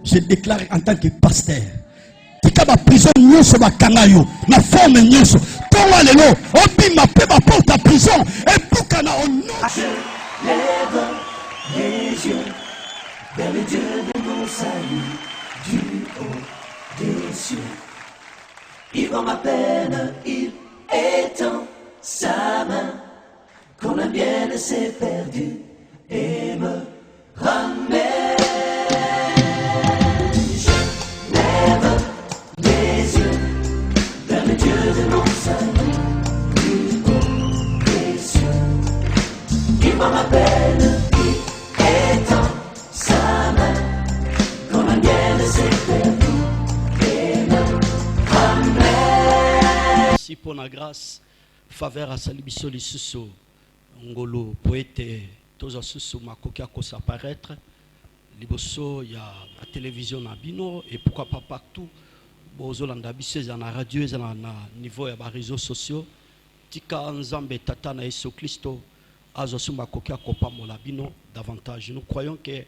je déclare en tant que pasteur. Tika ba prison nyonso ba kangayo na forme nyonso. Tonga lelo obi ma pe ba porte à prison et bukana au nom. Lève les yeux vers le Dieu de mon salut, du haut des cieux. Il voit ma peine, il étend sa main quand la mienne s'est perdue et me ramène. Je lève les yeux vers le Dieu de mon salut, du haut des cieux. Il voit ma peine, il étend sa main quand la mienne s'est perdue. Si pour la grâce, faveur à Salibiso Lisuso, Ngolo, poète, tous à Susu, Makokia, Kos apparaître, Liboso, il y a la télévision à Bino, et pourquoi pas partout, Bozolanda Bissé, dans la radio, dans le niveau des réseaux sociaux, Tika Nzambe, Tatana et Christo, Azosu Makokia, Kopa Molabino, davantage. Nous croyons que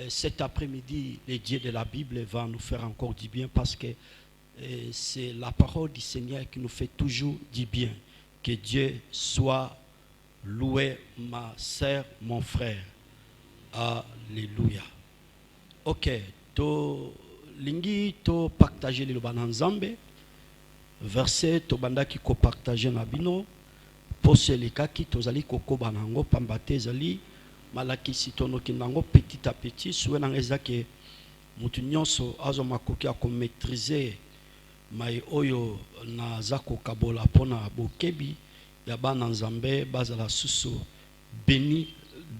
cet après-midi, les dieux de la Bible vont nous faire encore du bien parce que c'est la parole du Seigneur qui nous fait toujours du bien. Que Dieu soit loué, ma sœur, mon frère. Alléluia. Ok, to lingi to partager le bananzambe. Verset to banda ki ko partager na bino. Pose le kaki to zali koko banango pambate zali malaki sitono kinango petit à petit souena ezake mutu nyonso azo makoki a ko maîtriser mai oyo na zako kabola pona bokebi ya bana nzambe bazala susu béni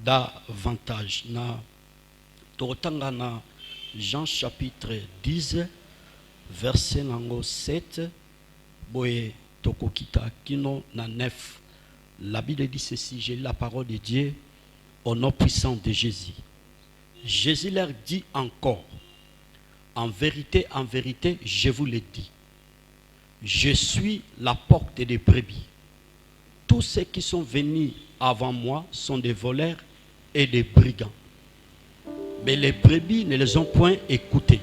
davantage na totanga na Jean chapitre 10 verset nango 7 boye tokokita kino na 9. La Bible dit ceci, j'ai la parole de Dieu au nom puissant de Jésus. Jésus leur dit encore, en vérité, je vous le dis, je suis la porte des brebis. Tous ceux qui sont venus avant moi sont des voleurs et des brigands. Mais les brebis ne les ont point écoutés.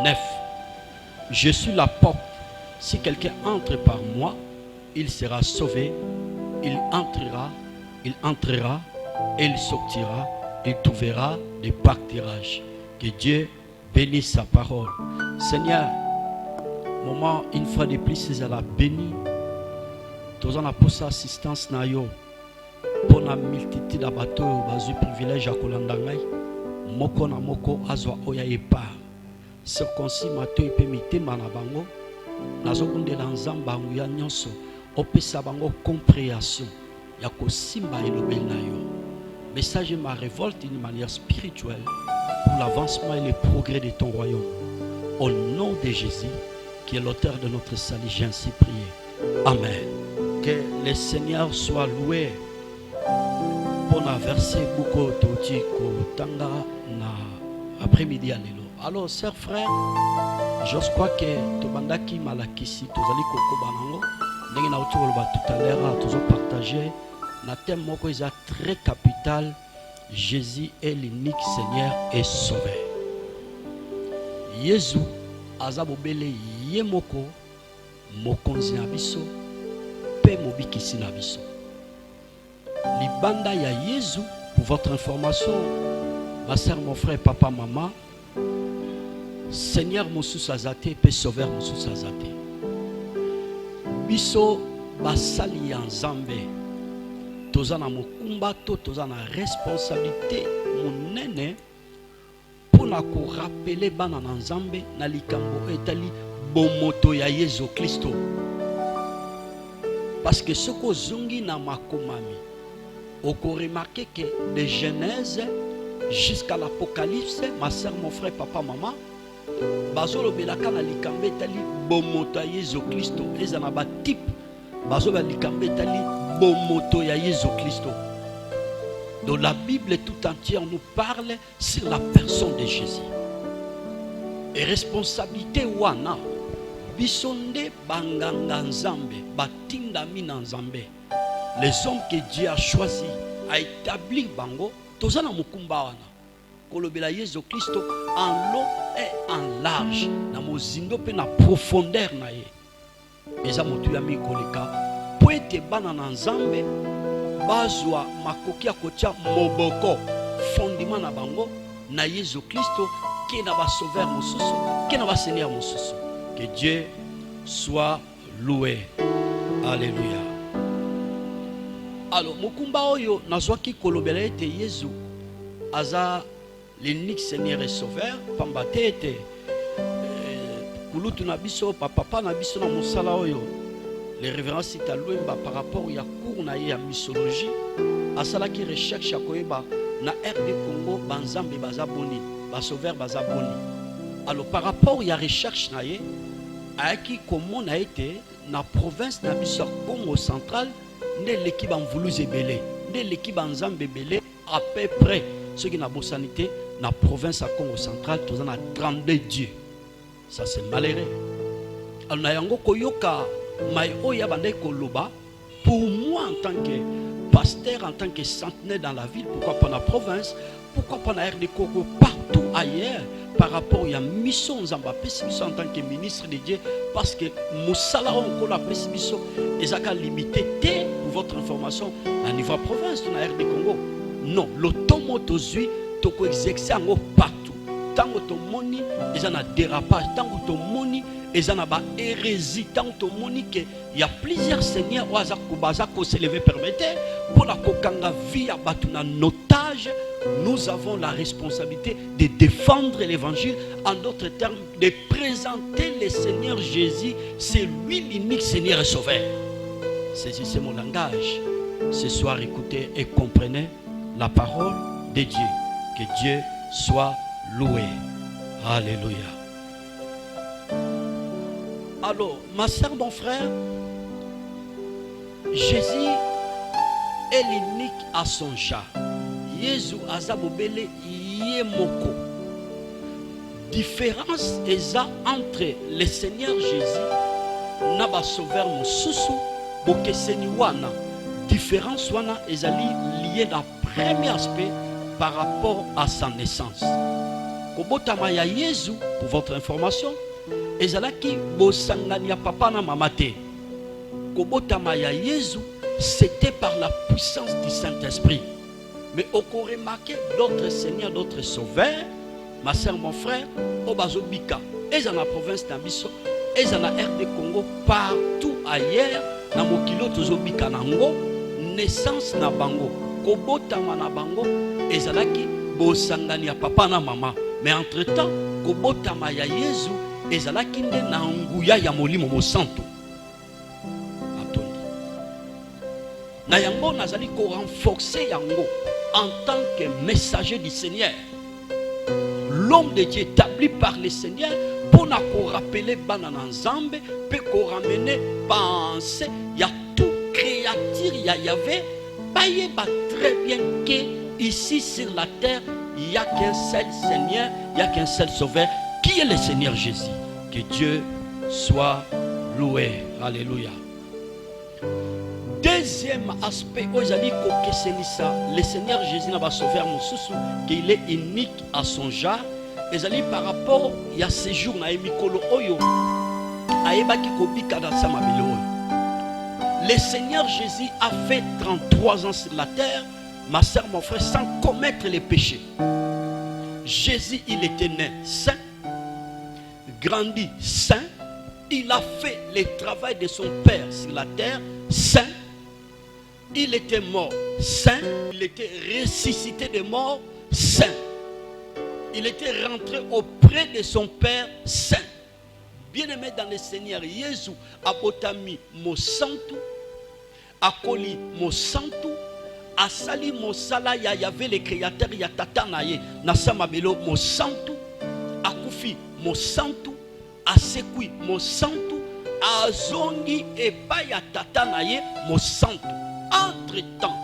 9. Je suis la porte. Si quelqu'un entre par moi, il sera sauvé. Il entrera, et il sortira, il trouvera des pâturages. Que Dieu bénisse sa parole. Seigneur, moment une fois de plus, c'est la béni. Tous en a pour sa assistance na yo. Pour la multitude de bateaux, bazu privilège à Kolandangai. Moko na moko azwa oya epa. Circoncis mato ipemite manabango. Nazokunde la nzamba nguya nyonso. Opesa bango compréhension. Yako simba elobel na yo. Message ma révolte d'une manière spirituelle pour l'avancement et le progrès de ton royaume. Au nom de Jésus, qui est l'auteur de notre salut, j'ai ainsi prié. Amen. Que le Seigneur soit loué. Pour la verset beaucoup de tanga na après-midi à l'élo. Alors, chers frères, je crois que tobandaki malakisi tozali koko banango. Ndenge na tout à l'heure tous partagé. Na thème moko est très capital. Jésus est l'unique Seigneur et Sauveur. Jésus azabobele yemoko mokonzi na biso pe mobikisi na biso. Libanda ya Jésus, pour votre information, ma soeur, mon frère, papa, maman, Seigneur Moussous Azate pe Sauveur Moussous Azate. Biso basali ya Nzambe. Tozana mokumba to tozana responsabilité monene pour na ko rappeler bana na Nzambe na likambo etali bomoto ya Yesu Kristo. Parce que ce que zongi na makomami, on peut remarquer que de Genèse jusqu'à l'Apocalypse, ma soeur, mon frère, papa, maman, bazolo belaka na likambo etali bomoto ya Yesu Kristo ezana ba type bazolo likambo etali bomoto ya Yesu Kristo. Donc la Bible tout entière nous parle sur la personne de Jésus. Et responsabilité wana bisonde banganga Nzambe batinda mina Nzambe. Les hommes que Dieu a choisis a établi bango tozana mukumba wana. kolobela Yesu Christo en long et en large na mozindo pe na profondeur na ye eza motu ya mikoleka po ete bana na Nzambe bazwa makoki ya kotia moboko fondement na bango na Yesu Christo qui est na ba sauveur mosusu qui est na ba seigneur mosusu. Que Dieu soit loué. Alléluia. Alors mokumba oyo nazwaki kolobela ete Yesu aza l'unique seigneur et sauveur pamba te ete kulutu na biso papa na biso na mosala oyo les révérences Sita Lwemba par rapport à cours na ya mythologie asalaki recherche ya koyeba na RD Congo banzambe bazaboni ba sauveur bazaboni. Alors par rapport à recherche na ye ayaki comment na été na province na biso Congo central nde l'équipe en voulu ebele nde l'équipe en nzambe ebele à peu près ce qui n'a pas sanité na province à Congo central tous en a 32 dieux. Ça c'est malheureux. Alors na yango koyoka mai oya bandai koloba pour moi en tant que pasteur, en tant que centenaire dans la ville, pourquoi pas dans la province, pourquoi pas dans RD Congo, partout ailleurs, par rapport à la mission Nzamba Pessibiso en tant que ministre de Dieu, parce que Moussala on la Pessibiso est limité pour votre information à niveau province dans la RD Congo. Non, l'automotozui toko exercer en partout. Tant que ton moni, ils en a dérapage, tant que ton moni, ils en a ba hérésie, tant que ton moni que il y a plusieurs seigneurs au hasard ko se lever permettait pour la kokanga vie à batuna notage. Nous avons la responsabilité de défendre l'évangile, en d'autres termes, de présenter le Seigneur Jésus, c'est lui l'unique Seigneur et Sauveur. C'est mon langage. Ce soir, écoutez et comprenez la parole de Dieu. Que Dieu soit loué. Alléluia. Alors, ma soeur, mon frère, Jésus est l'unique à son genre. Jésus azabobele yemoko. Différence eza entre le Seigneur Jésus na ba sauveur mosusu bokeseni wana. Différence wana ezali lié dans premier aspect par rapport à sa naissance. Kobotama ya Jésus pour votre information ezalaki bosangani ya papa na mama te. Kobotama ya Jésus c'était par la puissance du Saint-Esprit. Mais on peut remarquer d'autres seigneurs, d'autres sauveurs, ma soeur, mon frère, au Bazobika, et dans la province d'Abisso, et dans la RD Congo, partout ailleurs, dans le kilo Tozobika Nango, naissance na bango, Kobotama na bango, et dans la ki Bosangani ya papa na maman. Mais entre-temps, Kobotama ya Yesu, et dans la ki nde na nguya ya molimo mo santo. Na yango nazali ko renforcer yango en tant que messager du Seigneur. L'homme de Dieu établi par le Seigneur pour nous rappeler banana Nzambe, pour nous ramener penser, il y a tout créature, il y avait pas très bien que ici sur la terre, il n'y a qu'un seul Seigneur, il n'y a qu'un seul Sauveur, qui est le Seigneur Jésus. Que Dieu soit loué. Alléluia. Deuxième aspect, le Seigneur Jésus n'a pas sauvé mon sousou, qu'il est unique à son genre. Et par rapport à ce jour, le Seigneur Jésus a fait 33 ans sur la terre, ma soeur, mon frère, sans commettre les péchés. Jésus, il était né saint, grandi saint, il a fait le travail de son Père sur la terre saint. Il était mort saint, il était ressuscité de mort saint. Il était rentré auprès de son Père saint. Bien-aimé dans le Seigneur, Jésus a botami mo santu, a koli mo santu, a sali mo sala ya yave le créateur ya tata na ye, na samabelo mo santu, a kufi mo santu, a sekui mo santu, a zongi e pa ya tata na ye mo santu. Entre-temps,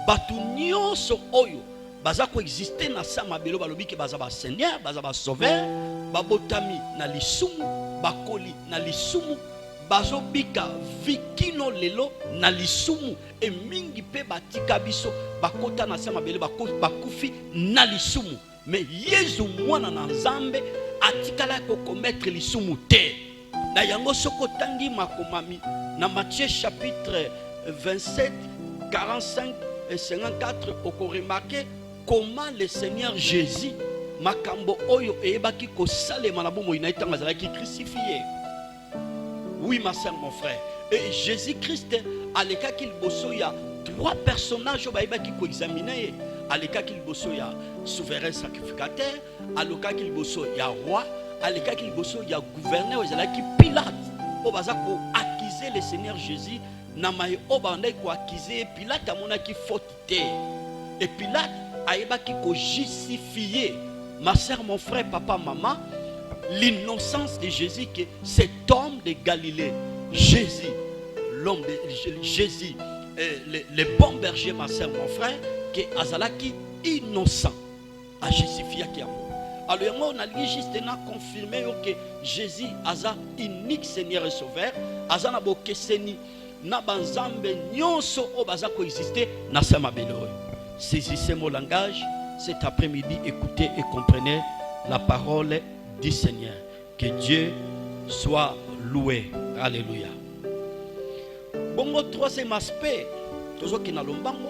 batu nyonso oyo baza ko exister na sama belo balobi ke baza ba seigneur, baza ba sauveur, babotami na lisumu, bakoli na lisumu, bazobika vikino lelo na lisumu e mingi pe batika biso bakota na sama belo bakufi na lisumu. mais Yesu mwana na nzambe atikala ko commettre lisumu te. Na yango soko tangi makomami na Matthieu chapitre 27 45 et 54 oko remarquer comment le Seigneur Jésus makambo oyo eyebaki ko salema na bomo inaitanga zalaki crucifié. Oui ma sœur, mon frère, et Jésus-Christ à l'état qu'il bosso il y a trois personnages bayebaki ko examiner. À l'état qu'il bosso il y a souverain sacrificateur, à l'état qu'il bosso il y a roi, à l'état qu'il bosso il y a gouverneur, zalaki Pilate. O baza ko accuser le Seigneur Jésus na mai obanda ko accuser Pilate amona ki faute te. Et Pilate ayebaki ko justifier. Ma sœur, mon frère, papa, maman, l'innocence de Jésus, que cet homme de Galilée, Jésus, l'homme de Jésus, le bon berger, ma sœur, mon frère, que azalaki innocent à justifier qui amour. Alors on a juste confirmé que Jésus aza unique Seigneur et Sauveur, aza na bokeseni na banzambe nyonso o baza ko exister na sama belo. Saisissez mon langage. Cet après-midi, écoutez et comprenez la parole du Seigneur. Que Dieu soit loué. Alléluia. Bon, troisième aspect, toujours qui n'a lombango,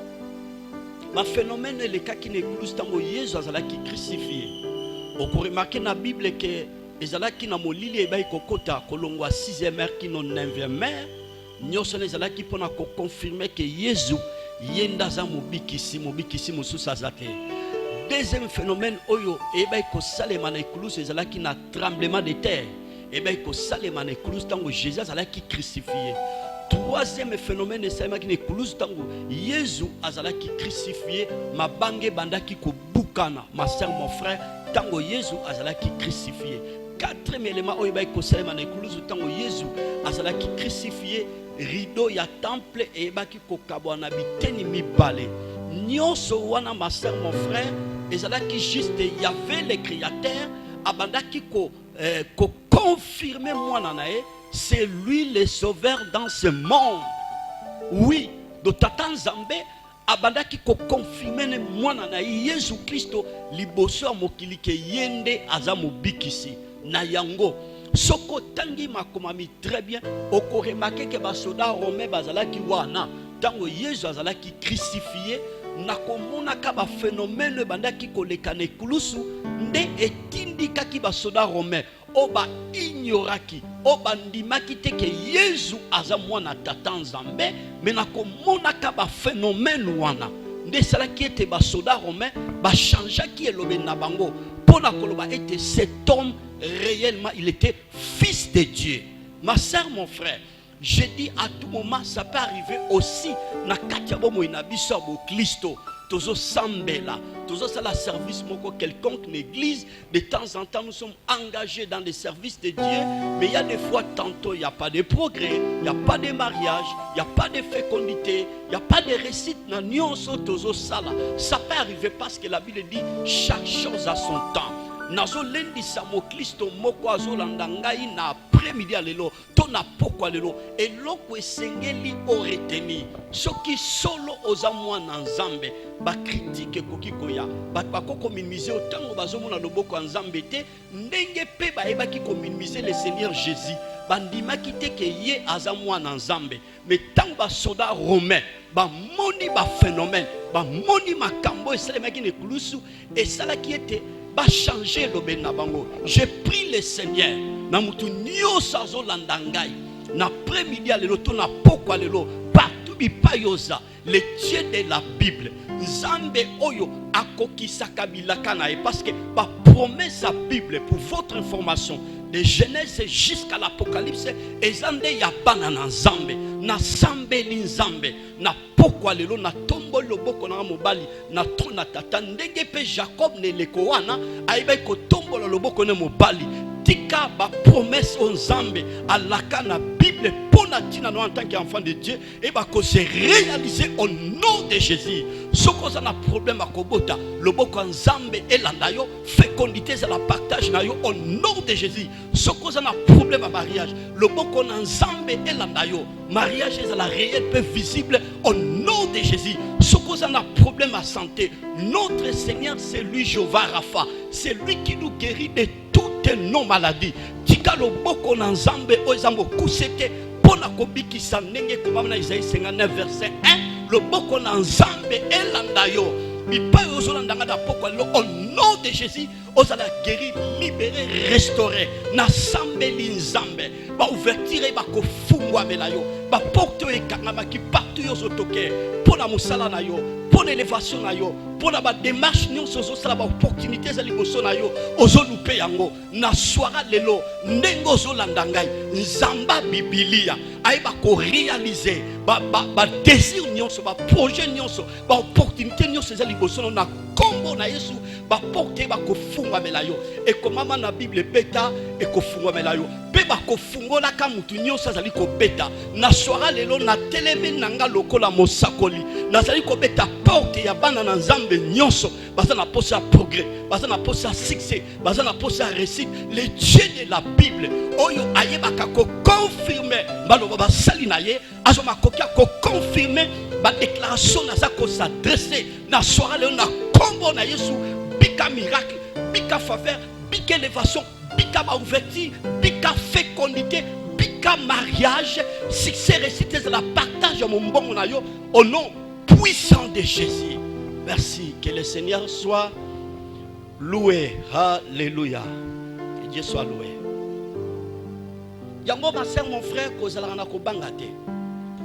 ma phénomène est le cas qui n'est plus tant que Jésus a qui crucifié. On peut remarquer dans la Bible que les ala qui n'a molili et baï kokota kolongwa 6e heure qui non 9e heure, nous sommes les ala qui pour confirmer que Jésus yenda za mobikisi mususa zate. Deuxième phénomène, oyo, eba iko salema na écluse ezalaki na tremblement de terre. Eba iko salema na écluse tango Jésus azalaki crucifié. Troisième phénomène, ezalaki na écluse tango Jésus azalaki crucifié, mabange bandaki ko bukana. Ma sœur, mon frère, tango Jésus azalaki crucifié. Quatrième élément, oyo eba iko salema na écluse tango Jésus azalaki crucifié, rideau ya temple et eba ki ko kabwana biteni mibale. Nyonso wana, ma sœur, mon frère, et ça là qui juste il y avait les créateurs abandaki ko confirmer moi nanae, c'est lui le sauveur dans ce monde. Oui, de tatan Zambé abandaki ko confirmer moi nanae Jésus Christo liboso mokili ke yende azamo bikisi na yango. Soko tangi makomami très bien oko remarquer que basoda romain bazalaki wana tango Jésus azalaki crucifié. Nakomona kaba phénomène bandaki koleka na ekulusu nde etindika ki basoda romain oba ignoraki oba ndimaki te ke Yesu aza mwana tata nzambe me nakomona kaba phénomène wana nde salaki ete basoda romain bachangeaki elobe na bango pona koloba ete cet homme réellement il était fils de Dieu. Ma sœur, mon frère, je dis à tout moment, ça peut arriver aussi. Na katiabo mo inabiso bo Christo, tozo sambela, tozo sala service moko quelconque l'église. De temps en temps, nous sommes engagés dans les services de Dieu, mais il y a des fois, tantôt il n'y a pas de progrès, il n'y a pas de mariage, il n'y a pas de fécondité, il n'y a pas de récite. Na nyonso tozo sala. Ça peut arriver parce que la Bible dit chaque chose a son temps. Nazo lendi samo Kristo moko azolanda ngai na après-midi alelo to na poko alelo eloko esengeli oreteni soki solo oza mwana nzambe ba critique koki koya ba koko minimiser otango bazomona loboko nzambe te ndenge pe ba ebaki ko minimiser le Seigneur Jésus bandimaki te ke ye aza mwana nzambe mais tango ba soda romain ba moni ba phénomène ba moni makambo esalemaki ne kulusu esalaki ete ba changer le benabango. Je prie le Seigneur. Na mutu nyonso azolanda ngai. Na après-midi alelo to na poko alelo partout bipayoza le Dieu de la Bible. Nzambe oyo akokisaka bilaka na e parce que ba promesse la Bible pour votre information de Genèse jusqu'à l'Apocalypse ezande ya bana na Nzambe na sambeli Nzambe na pokwa lelo na tombo loboko na mobali na trona tata ndenge pe Jacob ne leko wana aiba ko tombo loboko na mobali tika ba promesse on Nzambe alaka na Bible pona tina no en tant qu'enfant de Dieu et ba ko se réaliser au nom de Jésus. Soko za na problème akobota loboko Nzambe elanda yo fécondité za la partage na yo au nom de Jésus. Soko za na problème à mariage loboko Nzambe elanda yo mariage za la réelle peu visible au nom de Jésus. Ce qu'on a un problème à santé, notre Seigneur, c'est lui Jéhovah Rapha. C'est lui qui nous guérit de toutes nos maladies. Tika lo boko na nzambe ozambo kusete pona kobiki sanenge komama Isaïe 59 verset 1. Le boko na nzambe elanda yo. Au nom de Jésus, on a guéri, libéré, restauré. Na sambeli nzambe, ba ouverture ba ko fungwa melayo, ba porte e kangama ki partout yo sotoke, pour la musala na yo, pour l'élévation na yo, pour la démarche nous sozo sala ba opportunité za liboso na yo, ozo lupe yango, na soara lelo, ndengo zo landangai, nzamba bibilia, ay ba ko réaliser, ba désir nyonso, ba projet nyonso, ba opportunité nyonso za liboso na kombo na Yesu, ba porte ba ko fungwa melayo, et comment na Bible beta et ko fungwa melayo, pe ba ko fungola ka mutu nyonso za liko beta, na soara lelo na teleme nanga lokola mosakoli, na za liko beta porte ya bana na nzambe nyonso, baza na posa progrès, baza na posa succès, baza na posa réussite. Le Dieu de la Bible, oyo ayebaka ko confirmer, baloba ba sali na ye, azoma kokia ko confirmer ba déclaration na za ko s'adresser na soara lelo na kombo na Yesu, bika miracle, bika faveur, bika élévation, bika ba ouverture, bika fécondité, bika mariage, succès réussite de la partage mon bon na yo au nom puissant de Jésus. Merci, que le Seigneur soit loué. Alléluia. Que Dieu soit loué. Yango ma sœur, mon frère, kozala na ko bangate.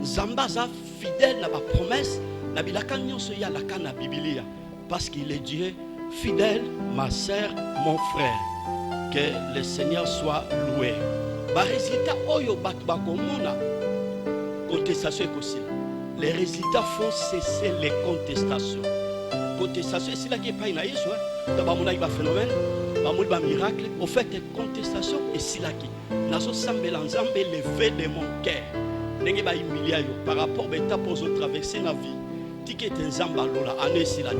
Zambaza fidèle na ba promesse, na bilaka nyonso ya la kana Biblia, parce qu'il est Dieu fidèle, ma sœur, mon frère. Que le Seigneur soit loué. Ba résultat oyo bat ba komona contestation ekosila. Les résultats font cesser les contestations. Contestation, c'est là qui est pas une Yesu. D'abord, on a un phénomène, on a un miracle. Au fait, contestation, et c'est là qui. Nazo sambe l'ensemble levé de mon cœur. N'engé ba humilié par rapport à l'étape aux autres traverser la vie. Ticket nzamba lola ane silate.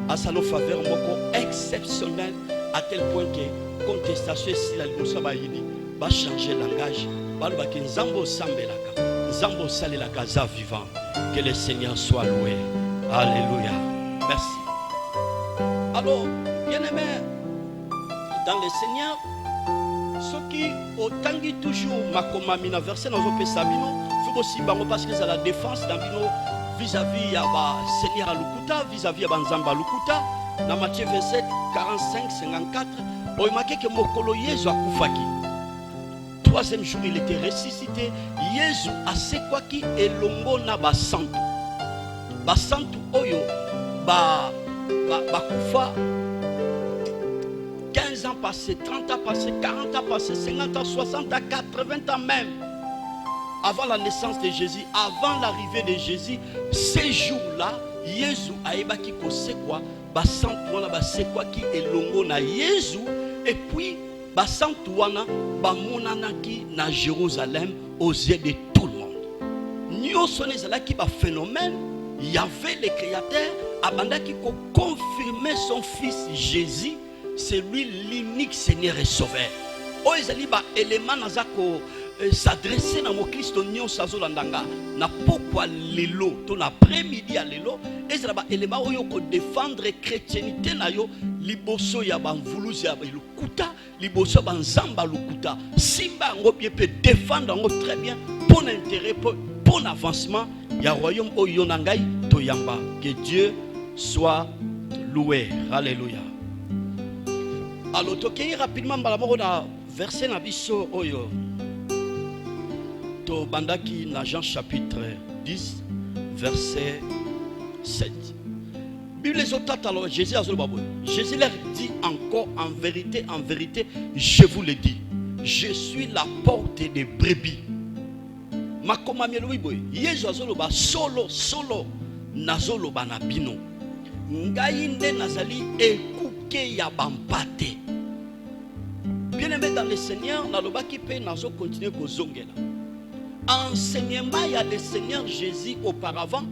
À salo faveur moko exceptionnel à tel point que contestation si la libosa ba yidi ba changer langage. Ba ba ki nzambo sambe laka. Nzambo sale la casa vivant. Que le Seigneur soit loué. Alléluia. Merci. Alors, bien-aimé, dans le Seigneur, ceux qui ont tangi toujours ma commande verset dans le Pessamino, il faut aussi parce que c'est la défense d'Ambino vis-à-vis à Seigneur à Lukuta, vis-à-vis à Banzamba Lukuta, dans Matthieu 27, 45, 54, on a marqué que Mokolo Yesu a Koufaki. Troisième jour, il était ressuscité. Yesu a sekwaki et longo na basantu. Basantu oyo kufa 15 ans passés, 30 ans passés, 40 ans passés, 50 ans, 60 ans, 80 ans même. Avant la naissance de Jésus, avant l'arrivée de Jésus, ces jours-là, Yesu a ebaki ko sekwa, basantu wana basekwaki elongo na Yesu, et puis basantu wana bamonanaki na Jérusalem aux yeux de tout le monde. Nyoso nezalaki ba phénomène, il y avait le Créateur, abandaki ko confirmer son fils Jésus, c'est lui l'unique Seigneur et Sauveur. Oezali ba élément nazako s'adresser na mo Christo nyon sazolandanga na pourquoi lelo ton après-midi à lelo ezala ba élément oyo ko défendre chrétienté na yo liboso ya banvuluzi ya lukuta liboso banzamba lukuta simba ngo bien peut défendre ngo très bien pour l'intérêt pour l'avancement ya royaume oyo nangai toyamba. Que Dieu soit loué. Alléluia. Alors tokei rapidement balamoko na verset na biso oyo to bandaki na Jean chapitre 10 verset 7. Bible zotata alors Jésus Jésus leur dit encore en vérité, je vous le dis, je suis la porte des brebis. Makoma mielobi boy Yesu azoloba solo nazoloba na bino. Ngai nde nazali ekuke ya bampate. Bien-aimé dans le Seigneur, nalobaki pe nazo continuer kozongela. Enseignement ya le Seigneur Jésus auparavant,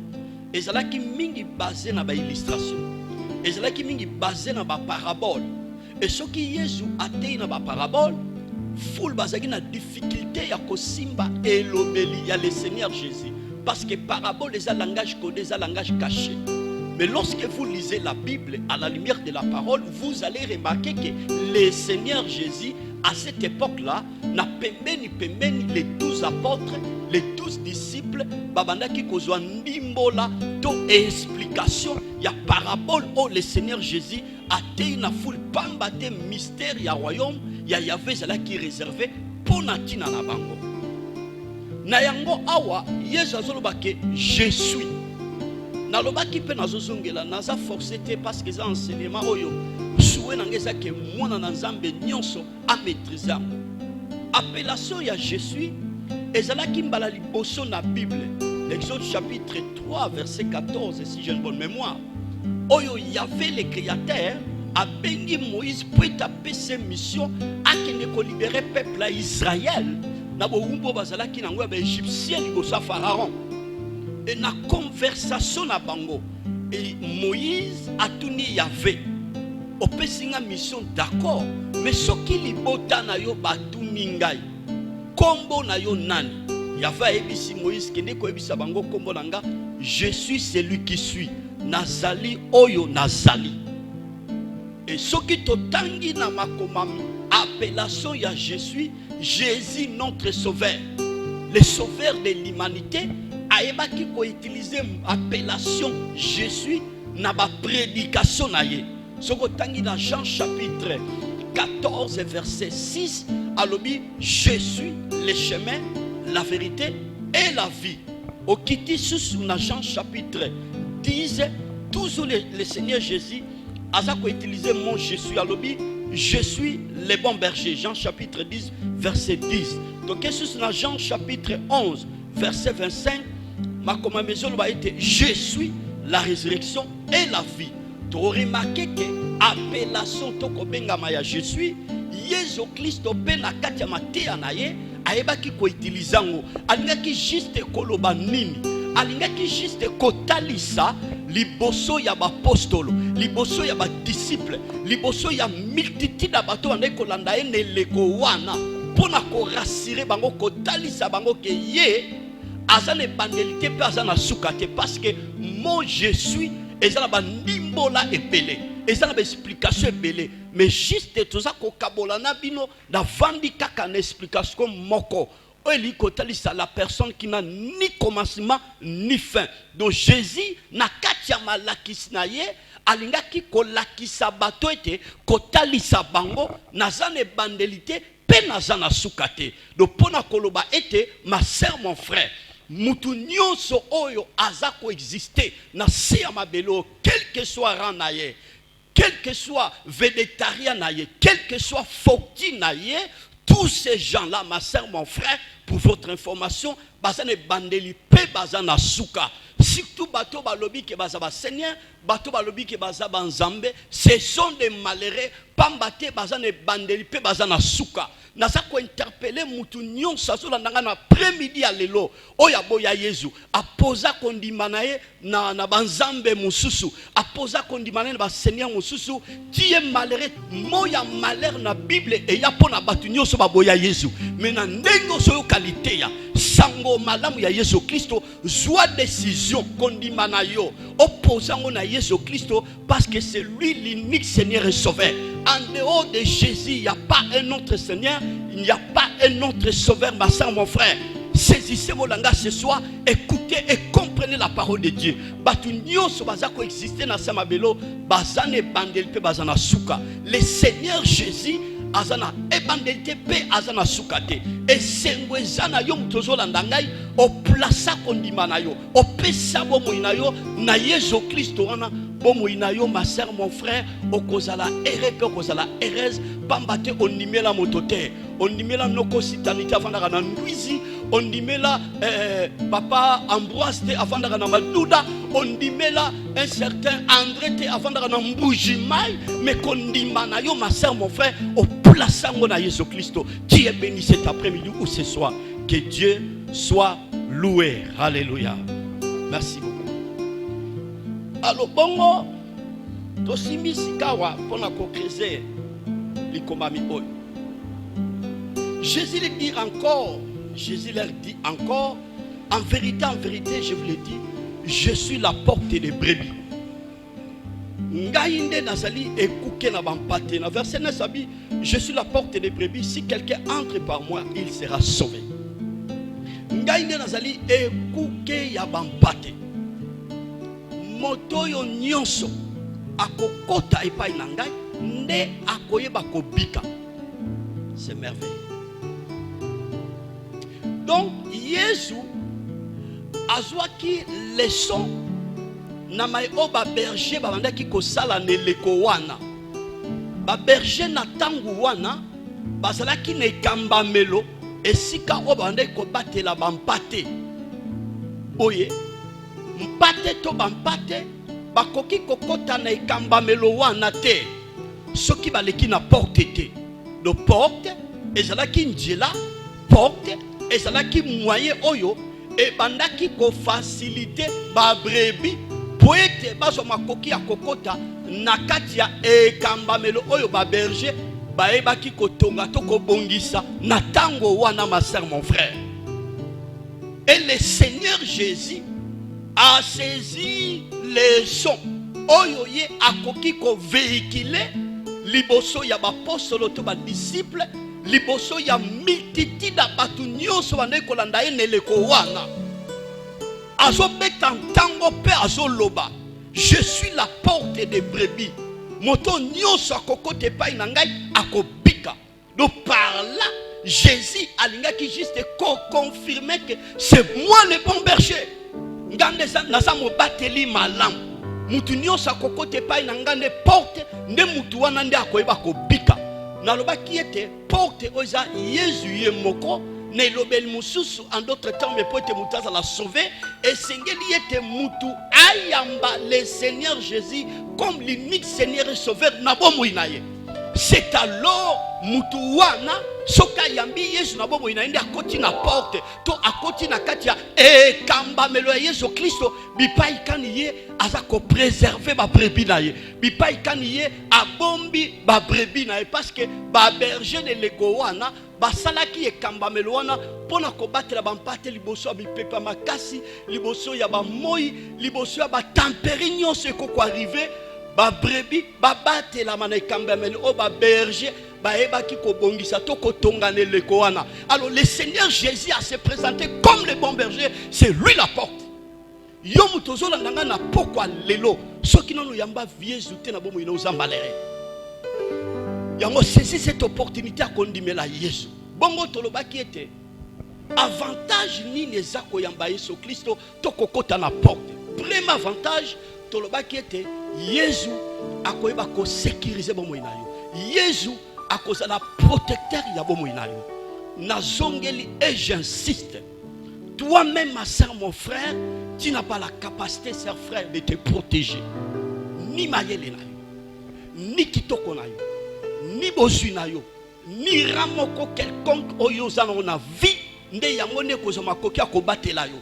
ezalaki mingi basé na ba illustration. Ezalaki mingi basé na ba parabole. Et ce qui Yesu atei na ba parabole, full bazaki na difficulté ya kosimba elobeli ya le Seigneur Jésus. Parce que parabole est un langage codé, un langage caché. Mais lorsque vous lisez la Bible à la lumière de la parole, vous allez remarquer que le Seigneur Jésus, à cette époque-là, n'a pemeni les 12 apôtres, les 12 disciples, babandaki kozwa ndimbola to explication ya parabole où le Seigneur Jésus a été na foule pambate mystère ya royaume ya Yahvé zala qui réservé pour natina na bango. Na yango awa Yesu azolobake je suis. Na lobaki pe nazozongela naza forcé te parce que ça enseignement oyo soué nangeza ke mwana na Nzambe nyonso a maîtriser. Appellation ya je suis ezalaki mbala liboso na Bible. L'Exode chapitre 3 verset 14 si j'ai une bonne mémoire. Oyo Yahvé le créateur a bengi Moïse pour taper ses missions à qui ne libérer peuple à Israël. Na boumbo bazalaki na ngwa ba égyptien liboso Pharaon. Et na conversation na bango et Moïse a tuni Yahvé opesinga mission d'accord mais soki libota na yo batuni ngai kombo na yo nani Yahvé ebisi Moïse kende ko ebisa bango kombo nanga je suis celui qui suis nazali oyo nazali et soki totangi na makomami appellation ya je suis Jésus notre sauveur le sauveur de l'humanité aeba qui ko utiliser appellation je suis na ba prédication na ye soko tangi dans Jean chapitre 14 verset 6 alobi je suis le chemin la vérité et la vie au kiti sous na Jean chapitre 10 toujours le Seigneur Jésus a ko utiliser mon je suis alobi je suis le bon berger Jean chapitre 10 verset 10 donc sous na Jean chapitre 11 verset 25 ma maison va être je suis la résurrection et la vie. Tu aurais remarqué que appellation toko bengama ya je suis Yesu Christo pena kati ya mateya na ye ayebaki ko utilizango alingaki juste koloba nini alingaki juste kotalisa liboso ya bapostolo liboso ya badisciple liboso ya multitude ya bato bande kolanda ye neleko wana pona ko rassurer bango kotalisa bango ke ye azane bandelité pe azana sukate parce que mon je suis ezana bandimbola ebele ezana ba explication ebele mais juste tout ça ko kabola na bino na vandi kaka na explication moko eli kotalisa la personne qui n'a ni commencement ni fin donc Jésus na katia malakis na ye alingaki kolakisa bato ete kotalisa bango nazane bandelité pe nazana sukate donc pona koloba ete ma sœur mon frère mutu nyonso oyo aza coexister na si ya mabelo quel que soit rang na ye quel que soit végétarien na ye quel que soit fauti na ye tous ces gens là ma sœur mon frère pour votre information bazane bandeli pe bazana suka surtout bato balobi ke bazaba Seigneur bato balobi ke bazaba nzambe ce sont des malheureux pambate bazane bandeli pe bazana suka nasa ko interpeller mutu nyonso azolanda na après-midi ya lelo oya boya Yesu apoza kondimana ye na banzambe mususu apoza kondimana na ba Seigneur mususu tie malheureux moya malheur na Bible e ya pona batu nyonso ba boya Yesu mais na ndengo so qualité ya sango malamu ya Yesu Christo zwa décision kondimana yo opposango na Yesu Christo parce que c'est lui l'unique Seigneur et Sauveur. En dehors de Jésus, il n'y a pas un autre Seigneur, il n'y a pas un autre Sauveur, ma soeur, mon frère. Saisissez vos langages ce soir, écoutez et comprenez la parole de Dieu. Le Seigneur Jésus azana ebandalité pe azana sukate esengwezana yo mtozolanda ngai o plaça kondima na yo o pesa bomo na yo na Yesu Kristo wana bomo na yo ma sœur mon frère okozala erepe okozala ereze pambate onimela motote onimela noko sitanité avandaka na ndwizi ondimela papa Ambroise te avandaka na maduda ondimela un certain André te avandaka na mbujimai mais kondima na yo ma sœur mon frère o plaçango na Jésus Christo qui est béni cet après-midi ou ce soir que Dieu soit loué. Alléluia. Merci beaucoup. Alors bongo tosimi sikawa pona ko créer likomami oyo. Jésus leur dit encore en vérité, je vous le dis, je suis la porte des brebis. Ngaïnde nazali ekuke na bampate. Na verset 9 sabi, je suis la porte des brebis. Si quelqu'un entre par moi, il sera sauvé. Ngaïnde nazali ekuke ya bampate. Motoyo nyonso akokota epai na ngai nde akoyeba kobika. C'est merveilleux. Donc Jésus azwaki leçon na mai o ba berger babandaki kosala neleko wana. Ba berger na tangu wana bazalaki na ekambamelo esika o babandaki kobatela bampate. Boye mpate to bampate bakoki kokota na ekambamelo wana te soki baleki na porte te. Do porte ezalaki nzela, porte ezalaki moyen oyo et bandaki ko faciliter ba brebi poete bazo makoki ya kokota na kati ya ekambamelo oyo ba berger ba ebaki ko tonga to ko bongisa na tango wana ma sœur mon frère. Et le Seigneur Jésus a saisi les sons oyo ye akoki ko véhiculer liboso ya ba apostolo to ba disciple liboso ya multitude ya batu nyonso bande kolanda ye neleko wana. Azo beta ntango pe azo loba, je suis la porte des brebis. Moto nyonso akokote pai na ngai akobika. Donc par là Jésus alingaki juste confirmer que c'est moi le bon berger. Ngande naza mo bateli malam. Mutu nyonso akokote pai na ngande porte nde mutu wana nde akoyeba kobika. Nalobaki ete porte oza Yesu ye moko ne lobel mususu en d'autres temps mais pote mutaza la sauver et sengeli ete mutu ayamba le Seigneur Jésus comme l'unique Seigneur et Sauveur na bomoi na ye. C'est alors mutu wana soka yambi Yesu na bomoi na ende akoti na porte to akoti na katia e kamba melo Yesu Kristo bipai kani ye aza ko préserver ba brebis na ye bipai kani ye abombi ba brebis na ye parce que ba berger de leko wana basalaki ekamba melo wana pona ko batela bampate liboso bipepa makasi liboso ya ba moi liboso ya ba tempéri nyonso ko arriver ba brebis ba batela mana ekamba melo o ba berger baebaki ko bongisa to ko tongane leko wana. Alors le Seigneur Jésus a se présenté comme le bon berger, c'est lui la porte. Yo mutozo la nganga na pokwa lelo soki nanu yamba viezu te na bomo ino zambalere. Yango saisi cette opportunité à kondimela Yesu. Bongo tolobaki ete avantage ni nezako yamba Yesu Kristo to kokota na porte. Premier avantage tolobaki ete Yesu akoyeba ko sécuriser bomo inayo. Yesu à cause de la protecteur ya bomo inayo. Nazongeli et j'insiste. Toi-même ma soeur mon frère, tu n'as pas la capacité sœur frère de te protéger. Ni mayele na yo, ni kitoko na yo, ni bosui na yo, ni ramoko quelconque oyo zana na vie nde yango ne ko zoma kokia ko batela yo.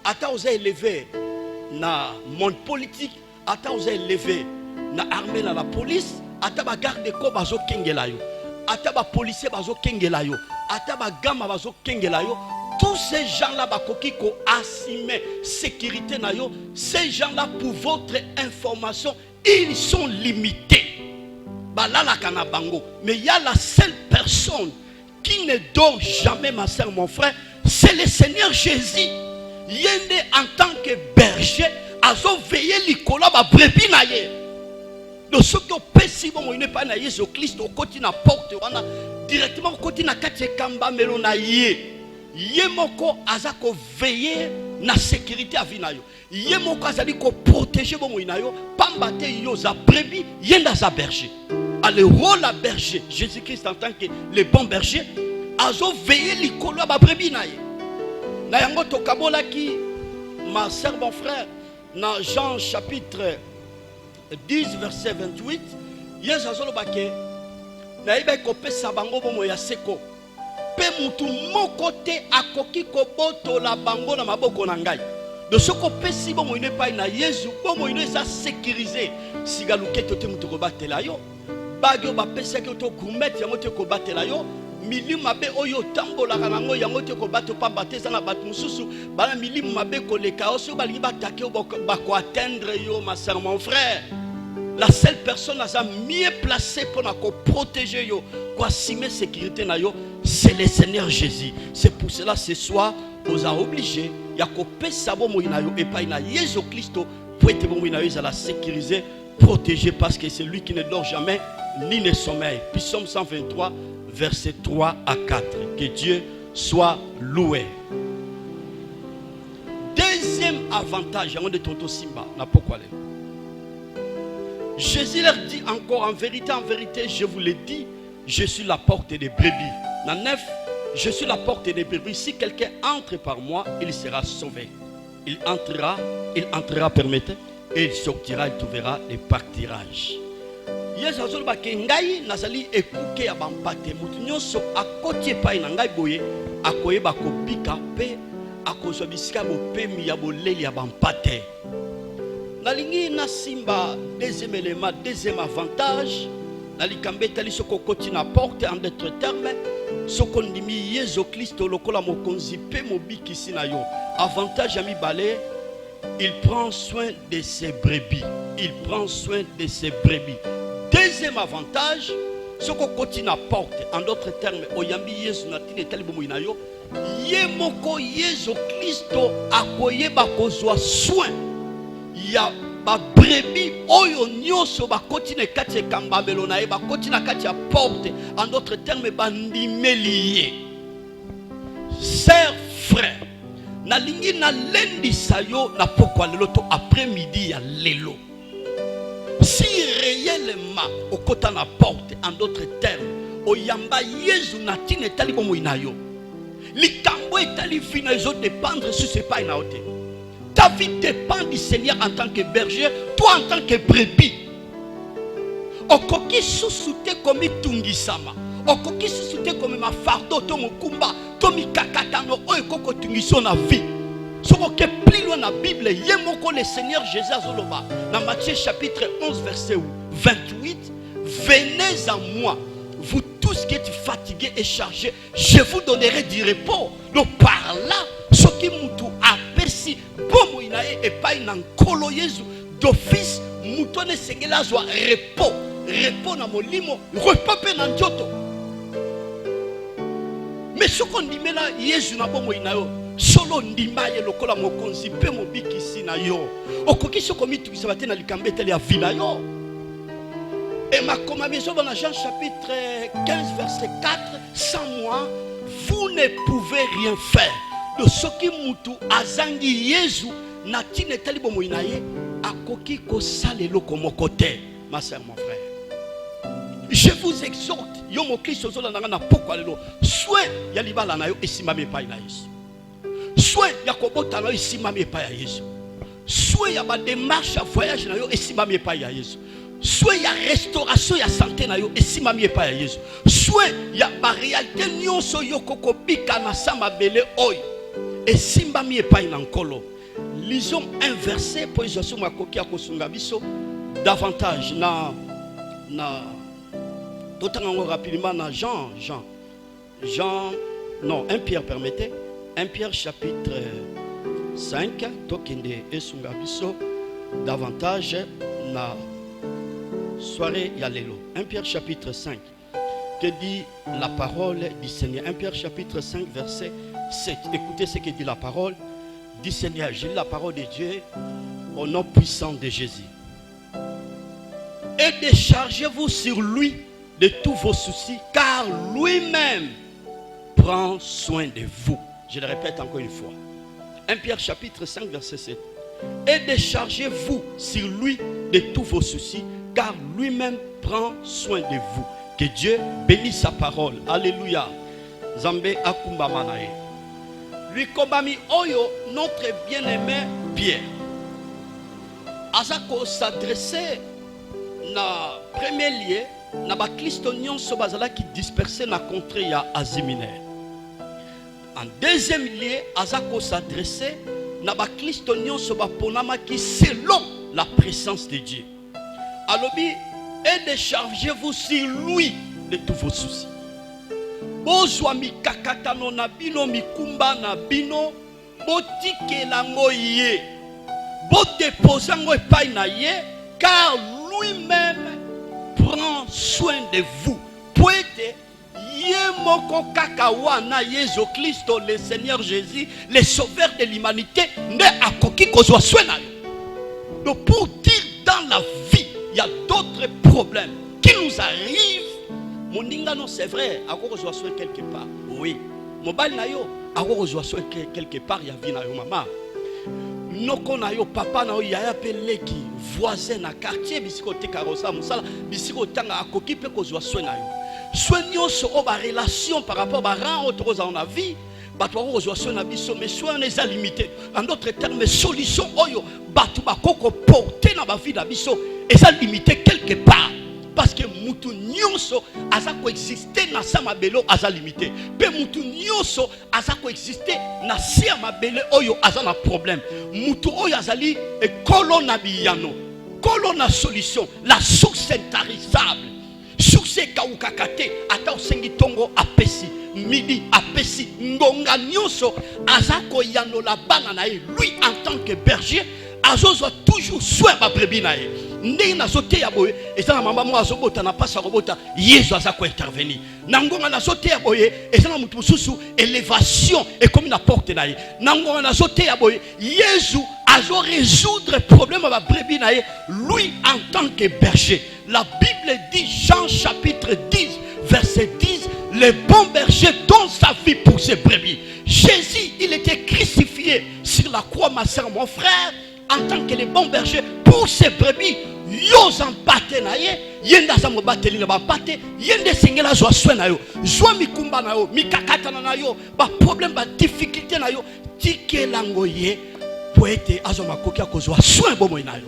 Ata oza élevé na monde politique, ata oza élevé na armée na la police, ata ba garde ko bazo kengela yo, ata ba policier bazo kengela yo, ata ba gama bazo kengela yo. Tous ces gens-là bakoki ko assumer sécurité na yo, ces gens-là pour votre information, ils sont limités. Balala kana bango, mais il y a la seule personne qui ne dort jamais ma soeur mon frère, c'est le Seigneur Jésus. Yende en tant que berger, azo veiller likola ba brebis na ye. De ce que pesi bon il n'est pas na Jésus Christ au côté na porte wana directement au côté na kati kamba melo na ye. Yemoko azako veiller na sécurité à vinayo. Yemoko azali ko protéger bon inayo pambate yo za brebis yenda za berger. Le rôle à berger, Jésus-Christ en tant que le bon berger, azo veiller likolo ba brebis na ye. Na yango to kabola ki ma sœur mon frère dans Jean chapitre 10 verset 28, Yesu azolo bake na ibe ko pesa bango bomo ya seko. Pe mutu moko te akoki ko boto la bango na maboko na ngai. De ce ko pesi bomo ine pa na Yesu bomo ine sa sécuriser sigaluke to te mutu ko batela yo. Bagyo ba pesa ke to kumet ya moto ko batela yo milimu mabe oyo tambola kanango yango te ko bato pa bateza na bato mususu bana milimu mabe ko leka oso balingi batake ba ko atteindre yo ma sœur mon frère. La seule personne qui est mieux placée pour nous protéger, pour assumer la sécurité, c'est le Seigneur Jésus. C'est pour cela ce soir, nous avons obligé de faire et pas Jésus Christ pour être la sécuriser, protéger, parce que c'est lui qui ne dort jamais ni ne sommeille. Psaume 123, versets 3 à 4. Que Dieu soit loué. Deuxième avantage, on de Toto Simba, n'a pas quoi. Jésus leur dit encore, en vérité, je vous le dis, je suis la porte des brebis. Dans 9, je suis la porte des brebis. Si quelqu'un entre par moi, il sera sauvé. Il entrera, permettez, et il sortira, il trouvera les pâturages. Yesu ba kengai nazali ekuke ya bampate mutu nyonso akotie pai na ngai boye akoyeba kobika pe akozwa bisika bopemi ya boleli ya bampate. Nalingi na simba deuxième élément, deuxième avantage. Nalikambe tali soko koti na porte en d'autres termes. Soko ndimi Yesu Kristo lokola mokonzi pe mobikisi na yo. Avantage ami balé, il prend soin de ses brebis. Il prend soin de ses brebis. Deuxième avantage, soko koti na porte en d'autres termes, oyambi Yesu na tine tali bomo ina yo. Ye moko Yesu Kristo akoyeba kozwa soin. Ya ba brebis oyo nyonso ba kotine kati kambamelo na e ba kotina kati ya porte en d'autres termes bandimeliye. Sœur frère, na lingi na lendi sayo na pokwa lelo to après midi ya lelo. Si réellement au kota na porte en d'autres termes oyamba Yesu na tine tali bomo inayo. Likambo etali fina ezo dépendre sur ce pas na ote. Ta vie dépend du Seigneur en tant que berger, toi en tant que brebis. Okoki susute komi tungisama. Okoki susute komi ma fardo to mokumba, to mi kakatano oyo koko tungiso na vie. Soko ke plus loin na Bible, yemoko le Seigneur Jésus azoloba. Dans Matthieu chapitre 11 verset 28, venez à moi, vous tous qui êtes fatigués et chargés, je vous donnerai du repos. Donc par là, ce qui mutu apesi bomo inae et pas in nkolo Yesu d'office mutone sengela zwa repos na molimo repos pe na njoto. Mais ce qu'on dit là Yesu na bomo inayo solo ndima ye lokola mokonzi pe mobikisi na yo okoki soko mitukisa bate na likambeteli ya vila yo. Et ma commandation dans Jean chapitre 15 verset 4, sans moi vous ne pouvez rien faire. De ce qui mutu azangi Yesu na tine tali bomo inaye akoki ko salelo komo côté. Ma sœur, mon frère, je vous exhorte yo mo Kristo zola na pokwa lelo soit ya libala na yo esimame pa na Yesu, soit ya kobota na yo esimame pa ya Yesu, soit ya ba démarche à voyage na yo esimame pa ya Yesu, soit ya restauration ya santé na yo esimame pa ya Yesu, soit ya ba réalité nyonso yo kokobika na sama bele oy et simba mi epai na nkolo. Lisons un verset pour Jésus makoki akosunga biso davantage na totango rapidement na Jean non 1 Pierre permettez 1 Pierre chapitre 5 tokende esunga biso davantage na soirée ya lelo. 1 Pierre chapitre 5 que dit la parole du Seigneur. 1 Pierre chapitre 5 verset 7. Écoutez ce que dit la parole du Seigneur. J'ai lu la parole de Dieu au nom puissant de Jésus. Et déchargez-vous sur lui de tous vos soucis, car lui-même prend soin de vous. Je le répète encore une fois. 1 Pierre chapitre 5 verset 7. Et déchargez-vous sur lui de tous vos soucis, car lui-même prend soin de vous. Que Dieu bénisse sa parole. Alléluia. Zambé akumba manae. Lui kobami oyo notre bien-aimé Pierre. Azako s'adresser na premier lieu na ba Kristo nyonso bazala qui dispersé na contrée ya Asie mineure. En deuxième lieu azako s'adresser na ba Kristo nyonso ba ponama qui selon la présence de Dieu. Alobi et déchargez-vous sur lui de tous vos soucis. bozwa mikakatano na bino mikumba na bino botikela ngo ye bodeposa ngo epai na ye car lui-même prend soin de vous. Poete Yemoko kaka wana Yesu Christo le Seigneur Jésus, le sauveur de l'humanité, ne akoki kozwa soin na yo. Donc pour dire dans la vie, il y a d'autres problèmes qui nous arrivent. Mon non c'est vrai, ako kozwa soin quelque part. Oui. Mobile na yo, ako kozwa soin quelque part, il y a vie na yo maman. Noko na yo papa na yo yaya peleki voisin na quartier bisiko te karosa musala bisiko tanga akoki pe kozwa soin na yo. Soignons sur la relation par rapport à rang autres en la vie. Bato kozwa soin na biso mais soin les a limité. En d'autres termes, solution oyo batu bakoko porter na ba vie na biso et ça limité quelque part. Parce que mutu nyonso aza ko exister na sa mabelo aza limité. Pe mutu nyonso aza ko exister na sia mabele oyo aza na problème. Mutu oyo azali e kolona biyano. Kolona solution, la source intarissable. Source kaukakate ata osengi tongo apesi midi apesi ngonga nyonso aza ko yano la bana na ye. Lui en tant que berger azozo toujours soin ba brebis na ye. Ndenge na zote ya boye eza na mama mo azobota na pasa robota Yesu aza ko intervenir nangonga na zote ya boye eza na mutu mususu élévation et comme na porte na ye nangonga na zote ya boye Yesu azo résoudre problème ba brebis na ye lui en tant que berger. La Bible dit Jean chapitre 10 verset 10 le bon berger donne sa vie pour ses brebis. Jésus il était crucifié sur la croix ma soeur mon frère en tant que le bon berger pour ses brebis. Yo zampate na ye yenda za mobateli na bapate yende sengela zo soin na yo zo mikumba na yo mikakata na yo ba problème ba difficulté na yo tikela ngo ye poete azo makoki akozwa soin bomo na yo.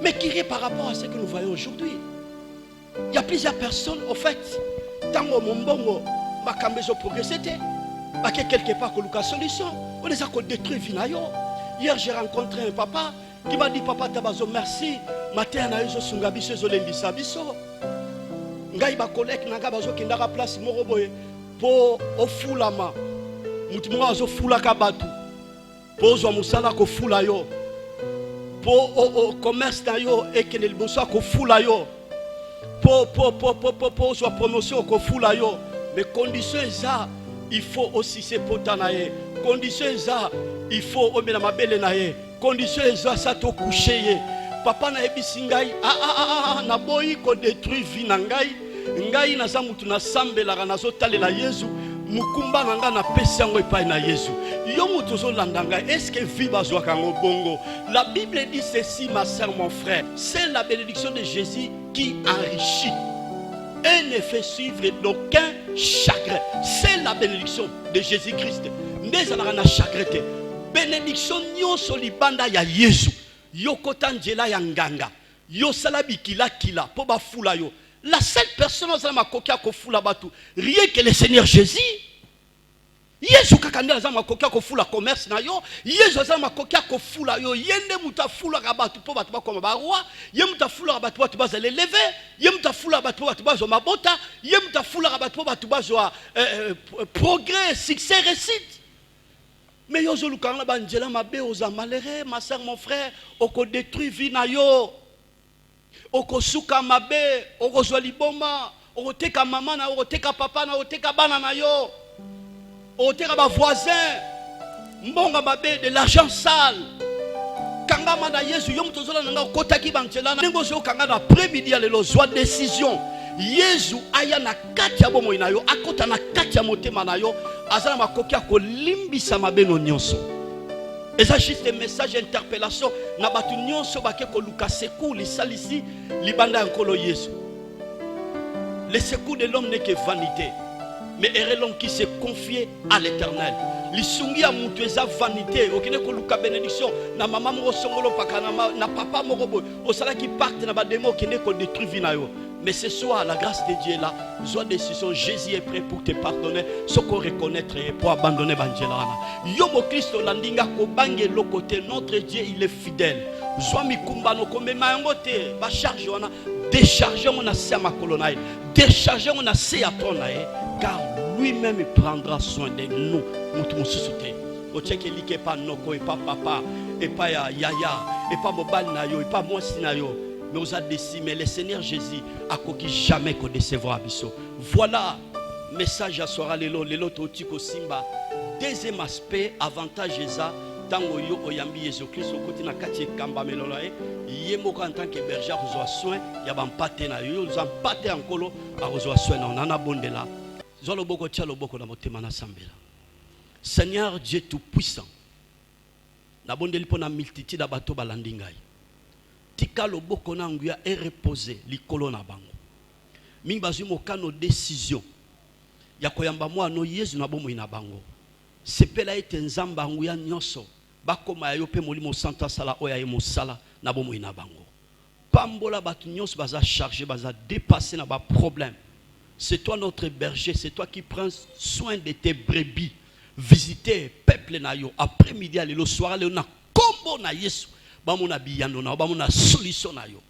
Mais qui est par rapport à ce que nous voyons aujourd'hui? Il y a plusieurs personnes au fait tango mombongo makambezo progressete ba quelque part ko luka solution on les a ko détruire vie na yo. Hier j'ai rencontré un papa qui m'a dit papa tabazo merci matin na yo sunga biso zo lembisa biso ngai ba collègue na nga bazo kindaka place moko boye po ofulama mutu mo azo fulaka batu po zo musala ko fula yo po o commerce na yo ekene liboso ko fula yo po zo promotion ko fula yo mais condition ça il faut aussi se potanaye condition ça il faut omela mabele na ye condition eza sa to coucher ye papa na ebisi ngai na boyi ko détruire vie na ngai na za mutu na sambelaka na zo talela Yesu mukumba na nga na pesi yango epai na Yesu yo mutu zo landa ngai est-ce que vie bazwaka ngo bongo? La Bible dit ceci ma sœur mon frère, c'est la bénédiction de Jésus qui enrichit et ne fait suivre d'aucun chagrin. C'est la bénédiction de Jésus-Christ. Ndezalaka na chagrin te. Bénédiction nyonso libanda ya Yesu yokota njela ya nganga yosala bikila kila po ba fula yo. La seule personne ozala makoki ko fula batu rien que le Seigneur Jésus. Yesu kakanda ozala makoki ko fula commerce na yo. Yesu ozala makoki ko fula yo yende muta fula ka batu po batu bakoma ba roi ye muta fula ka batu bazala lever ye muta fula ka batu bazo mabota ye muta fula ka batu bazo progrès succès réussite. Mais yo zo lukanga banjela mabe oza malheureux ma sœur mon frère oko détruire vie na yo oko suka mabe oko zo liboma oko teka maman na oko teka papa na oko teka bana na yo oko teka ba voisin mbonga mabe de l'argent sale kanga manda Yesu yo muto zola nga okotaki banjela na ngo zo kanga na après-midi ya lelo zwa décision Yesu aya na kati ya bomo na yo akota na kati ya motema na yo azala makoki akolimbisa mabeno nyonso. Et ça juste un message interpellation na batu nyonso bake ko luka secours li salisi libanda nkolo Yesu. Le secours de l'homme n'est que vanité, mais est l'homme qui se confie à l'Éternel. Lisungi ya mutu eza vanité okine ko luka bénédiction na mama mo songolo pakana na papa mo robo osala qui parte na ba démon okine ko détruire vie na yo. Mais ce soir, la grâce de Dieu est là. Sois décision, Jésus est prêt pour te pardonner. Ce qu'on reconnaître et pour abandonner Bangelana. Yomo Christ landinga ko bange lokote. Notre Dieu, il est fidèle. Sois mi kumba no kome mayangote. Ba charge wana déchargez mon assez à ma colonne, déchargez mon assez à ton aïe, car lui-même prendra soin de nous. Nous soutien. Au tchèque, il n'est pas noko, et pas papa, et pas yaya, et pas mobile nayo, et pas moi sinayo. Mais vous avez décimé, le Seigneur Jésus a coquille jamais qu'on décevra abisso. Voilà, message à soir l'élo totiko simba. Deuxième aspect, avantage ça, tango yo oyambi Jésus Christ au côté na kati kamba melolae, yemoko en tant que berger reçoit soin, ya ban paté na yo, nous en paté en colo, a reçoit soin na on a bondela. Zolo boko tia lo boko na motema na sambela. Seigneur Dieu tout-puissant, na bondeli pona multitude abato balandingai. Tika loboko na nguya est reposé likolo na bango. Mingi bazui mokano décision. Ya koyamba mwa no Yesu na bomo ina bango. Sepela ete nzamba nguya nyoso. Bakoma yo pe molimo santa sala oya ye mosala na bomo ina bango. Pambola batu nyos baza chargé baza dépassé na ba problème. C'est toi notre berger, c'est toi qui prends soin de tes brebis. Visiter peuple na yo après-midi le soir le na kombo na Yesu bamona biyano na bamona solution na yo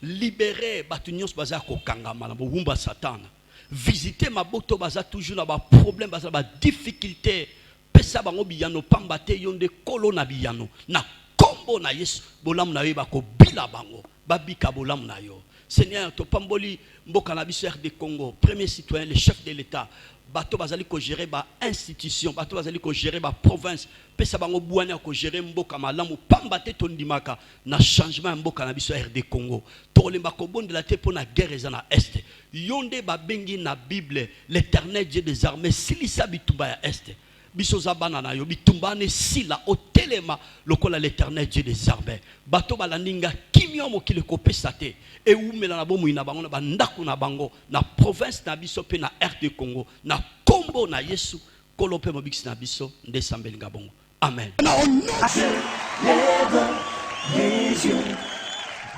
libérer batu nyos baza ko kangama na bumba satana visiter maboto baza toujours na ba problème baza ba difficulté pesa bango biyano pambate yonde kolo na biyano na kombo na Yesu bolam na yo ba ko bila bango babika bolam na yo. Seigneur to pamboli mboka na biso RD Congo premier citoyen le chef de l'État bato bazali ko gérer ba institution bato bazali ko gérer ba province pesa bango bwana ko gérer mboka malamu pambate tondimaka na changement mboka na biso RD Congo to lemba ko bondela te pona guerre za na est yonde ba bengi na Bible l'Éternel Dieu des armées silisa bitumba ya est biso za bana na yo bitumba ne sila otelema lokola l'Éternel Dieu des armées bato balandinga kimio mokile ko pesa te et umela na bomu ina bango na bandako na bango na province na biso pe na RD Congo na kombo na Yesu kolope mobiksi na biso nde sambeli ngabongo amen. Lève les yeux